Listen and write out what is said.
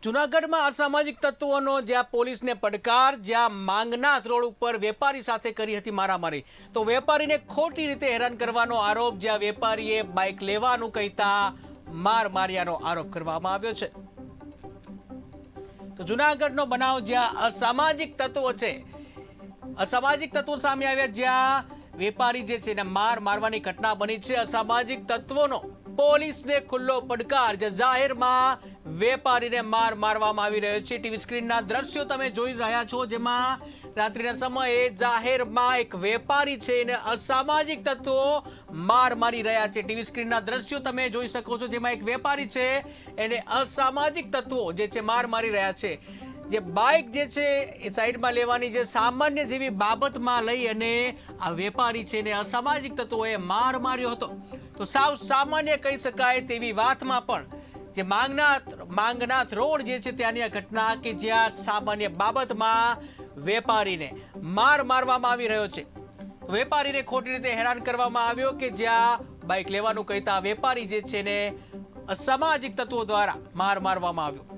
જૂનાગઢમાં અસામાજિક તત્વોનો જ્યાં પોલીસને પડકાર, જ્યાં માંગનાથ રોડ ઉપર વેપારી સાથે કરી હતી મારામારી, તો વેપારીને ખોટી રીતે હેરાન કરવાનો આરોપ, જ્યાં વેપારીએ બાઇક લેવાનું કહેતા માર માર્યાનો આરોપ કરવામાં આવ્યો છે. તો જૂનાગઢનો બનાવ જ્યાં અસામાજિક તત્વો છે, અસામાજિક તત્વો સામે આવ્યા, જ્યાં વેપારી જે છે એને મારવાની ઘટના બની છે. અસામાજિક તત્વોનો પોલીસને ખુલ્લો પડકાર, જે જાહેરમાં વેપારીને મારવામાં આવી રહ્યો છે. ટીવી સ્ક્રીનના દ્રશ્યો તમે જોઈ રહ્યા છો, જેમાં રાત્રિના સમયે જાહેરમાં એક વેપારી છે એને અસામાજિક તત્વો મારી રહ્યા છે. ટીવી સ્ક્રીનના દ્રશ્યો તમે જોઈ શકો છો, જેમાં એક વેપારી છે એને અસામાજિક તત્વો જે છે મારી રહ્યા છે. જે બાઇક જે છે એ સાઈડમાં લેવાની જે સામાન્ય જેવી બાબતમાં લઈ અને આ વેપારી છે ને અસામાજિક તત્વોએ માર્યો હતો. તો સાવ સામાન્ય કહી શકાય તેવી વાતમાં પણ જે માંગનાથ રોડ જે છે ત્યાંની આ ઘટના, કે જ્યાં સામાન્ય બાબતમાં વેપારીને મારવામાં આવી રહ્યો છે. તો વેપારીને ખોટી રીતે હેરાન કરવામાં આવ્યો, કે જ્યાં બાઇક લેવાનું કહેતા વેપારી જે છે ને અસામાજિક તત્વો દ્વારા મારવામાં આવ્યો.